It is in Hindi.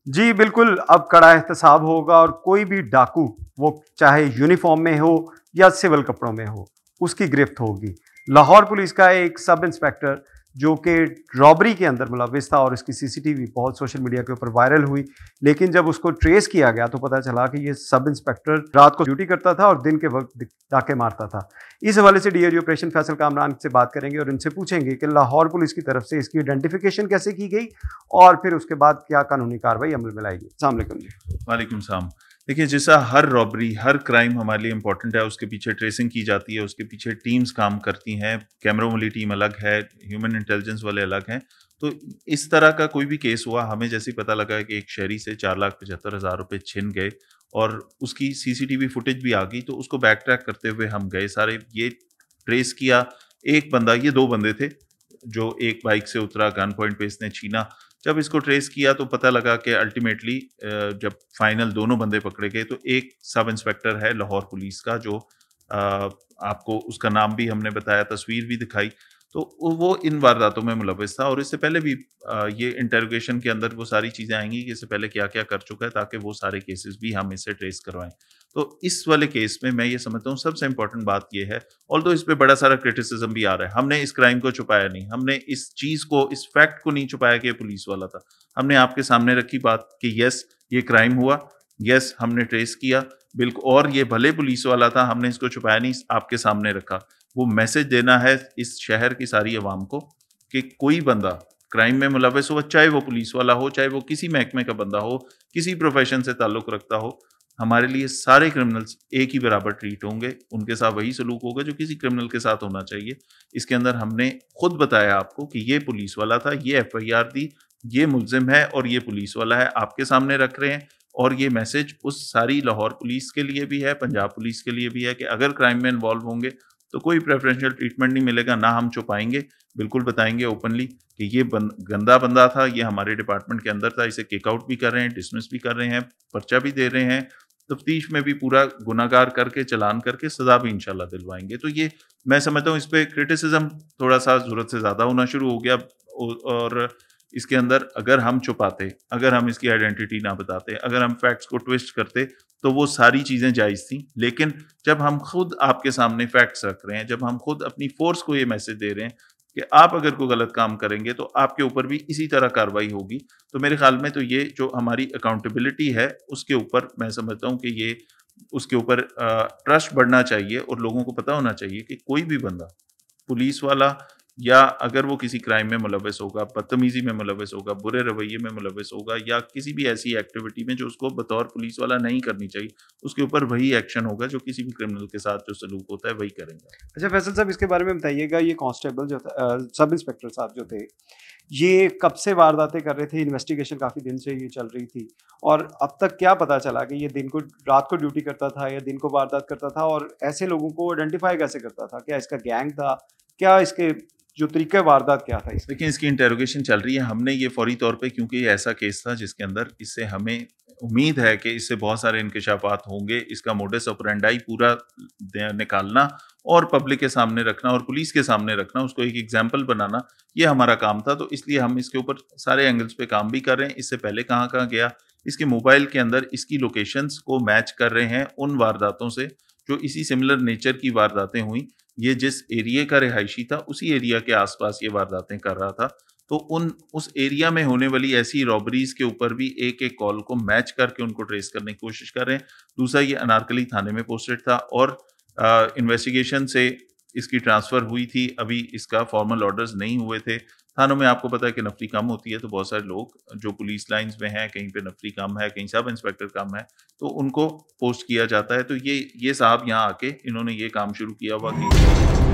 जी बिल्कुल, अब कड़ा एहतसाब होगा और कोई भी डाकू, वो चाहे यूनिफ़ॉर्म में हो या सिविल कपड़ों में हो, उसकी गिरफ्त होगी। लाहौर पुलिस का एक सब इंस्पेक्टर जो कि रॉबरी के अंदर मुलविस था और इसकी सीसीटीवी बहुत सोशल मीडिया के ऊपर वायरल हुई, लेकिन जब उसको ट्रेस किया गया तो पता चला कि ये सब इंस्पेक्टर रात को ड्यूटी करता था और दिन के वक़्त डाके मारता था। इस हवाले से डीआईजी ऑपरेशन फैसल कामरान से बात करेंगे और इनसे पूछेंगे कि लाहौर पुलिस की तरफ से इसकी आइडेंटिफिकेशन कैसे की गई और फिर उसके बाद क्या कानूनी कार्रवाई अमल में लाएगी। अस्सलाम वालेकुम जी। वालेकुम सलाम। देखिए, जैसा हर रॉबरी, हर क्राइम हमारे लिए इम्पोर्टेंट है, उसके पीछे ट्रेसिंग की जाती है, उसके पीछे टीम्स काम करती हैं, कैमरों वाली टीम अलग है, ह्यूमन इंटेलिजेंस वाले अलग हैं। तो इस तरह का कोई भी केस हुआ, हमें जैसे ही पता लगा कि एक शहरी से 4,75,000 रुपए छिन गए और उसकी सीसीटीवी फुटेज भी आ गई, तो उसको बैक ट्रैक करते हुए हम गए सारे, ये ट्रेस किया। एक बंदा, ये 2 बंदे थे, जो एक बाइक से उतरा, गन पॉइंट पे इसने छीना। जब इसको ट्रेस किया तो पता लगा कि अल्टीमेटली जब फाइनल दोनों बंदे पकड़े गए तो एक सब इंस्पेक्टर है लाहौर पुलिस का, जो आपको उसका नाम भी हमने बताया, तस्वीर भी दिखाई। तो वो इन वारदातों में मुलविस था और इससे पहले भी ये इंटरोगेशन के अंदर वो सारी चीज़ें आएंगी कि इससे पहले क्या-क्या कर चुका है, ताकि वो सारे केसेस भी हम इससे ट्रेस करवाएं। तो इस वाले केस में मैं ये समझता हूँ सबसे इम्पोर्टेंट बात ये है, ऑल्दो इस पे बड़ा सारा क्रिटिसिज्म भी आ रहा है, हमने इस क्राइम को छुपाया नहीं, हमने इस चीज़ को, इस फैक्ट को नहीं छुपाया कि ये पुलिस वाला था। हमने आपके सामने रखी बात कि यस, ये क्राइम हुआ, यस हमने ट्रेस किया, बिल्कुल, और ये भले पुलिस वाला था, हमने इसको छुपाया नहीं, आपके सामने रखा। वो मैसेज देना है इस शहर की सारी अवाम को कि कोई बंदा क्राइम में मुलविस हो, चाहे वो पुलिस वाला हो, चाहे वो किसी महकमे का बंदा हो, किसी प्रोफेशन से ताल्लुक रखता हो, हमारे लिए सारे क्रिमिनल्स एक ही बराबर ट्रीट होंगे, उनके साथ वही सलूक होगा जो किसी क्रिमिनल के साथ होना चाहिए। इसके अंदर हमने खुद बताया आपको कि ये पुलिस वाला था, ये एफआईआर दी, ये मुल्जिम है और ये पुलिस वाला है, आपके सामने रख रहे हैं। और ये मैसेज उस सारी लाहौर पुलिस के लिए भी है, पंजाब पुलिस के लिए भी है कि अगर क्राइम में इन्वॉल्व होंगे तो कोई प्रेफरेंशियल ट्रीटमेंट नहीं मिलेगा, ना हम छुपाएंगे, बिल्कुल बताएंगे ओपनली कि ये गंदा बंदा था, ये हमारे डिपार्टमेंट के अंदर था, इसे किक आउट भी कर रहे हैं, डिसमिस भी कर रहे हैं, पर्चा भी दे रहे हैं, तफ्तीश में भी पूरा गुनाहगार करके, चालान करके सजा भी इंशाल्लाह दिलवाएंगे। तो ये मैं समझता हूँ इस पे क्रिटिसिज्म थोड़ा सा ज़रूरत से ज़्यादा होना शुरू हो गया। और इसके अंदर अगर हम छुपाते, अगर हम इसकी आइडेंटिटी ना बताते, अगर हम फैक्ट्स को ट्विस्ट करते, तो वो सारी चीज़ें जायज़ थी। लेकिन जब हम खुद आपके सामने फैक्ट्स रख रहे हैं, जब हम खुद अपनी फोर्स को ये मैसेज दे रहे हैं कि आप अगर कोई गलत काम करेंगे तो आपके ऊपर भी इसी तरह कार्रवाई होगी, तो मेरे ख्याल में तो ये जो हमारी अकाउंटेबिलिटी है उसके ऊपर मैं समझता हूँ कि ये उसके ऊपर ट्रस्ट बढ़ना चाहिए और लोगों को पता होना चाहिए कि कोई भी बंदा, पुलिस वाला या अगर वो किसी क्राइम में मुलविस होगा, बदतमीज़ी में मुलविस होगा, बुरे रवैये में मुलविस होगा या किसी भी ऐसी एक्टिविटी में जो उसको बतौर पुलिस वाला नहीं करनी चाहिए, उसके ऊपर वही एक्शन होगा जो किसी भी क्रिमिनल के साथ जो सलूक होता है वही करेंगे। अच्छा फैसल साहब, इसके बारे में बताइएगा, ये कांस्टेबल जो था, सब इंस्पेक्टर साहब जो थे, ये कब से वारदातें कर रहे थे? इन्वेस्टिगेशन काफ़ी दिन से ये चल रही थी और अब तक क्या पता चला कि ये दिन को रात को ड्यूटी करता था या दिन को वारदात करता था और ऐसे लोगों को आइडेंटिफ़ाई कैसे करता था? क्या इसका गैंग था? क्या इसके जो तरीक़े वारदात क्या था इसका? देखिए, इसकी इंटेरोगेशन चल रही है। हमने ये फौरी तौर पे, क्योंकि ये ऐसा केस था जिसके अंदर इससे हमें उम्मीद है कि इससे बहुत सारे इंकशाफात होंगे, इसका मोडस ऑपरेंडाई पूरा निकालना और पब्लिक के सामने रखना और पुलिस के सामने रखना, उसको एक एग्जाम्पल बनाना, ये हमारा काम था। तो इसलिए हम इसके ऊपर सारे एंगल्स पे काम भी कर रहे हैं। इससे पहले कहाँ-कहाँ गया, इसके मोबाइल के अंदर इसकी लोकेशंस को मैच कर रहे हैं उन वारदातों से जो इसी सिमिलर नेचर की वारदातें हुई। ये जिस एरिया का रिहायशी था उसी एरिया के आसपास ये वारदातें कर रहा था। तो उस एरिया में होने वाली ऐसी रॉबरीज के ऊपर भी एक-एक कॉल को मैच करके उनको ट्रेस करने की कोशिश कर रहे हैं। दूसरा, ये अनारकली थाने में पोस्टेड था और इन्वेस्टिगेशन से इसकी ट्रांसफ़र हुई थी। अभी इसका फॉर्मल ऑर्डर्स नहीं हुए थे। थानों में आपको पता है कि नफ़री कम होती है, तो बहुत सारे लोग जो पुलिस लाइन्स में हैं, कहीं पे नफ़री कम है, कहीं सब इंस्पेक्टर कम है, तो उनको पोस्ट किया जाता है। तो ये साहब यहाँ आके इन्होंने ये काम शुरू किया हुआ कि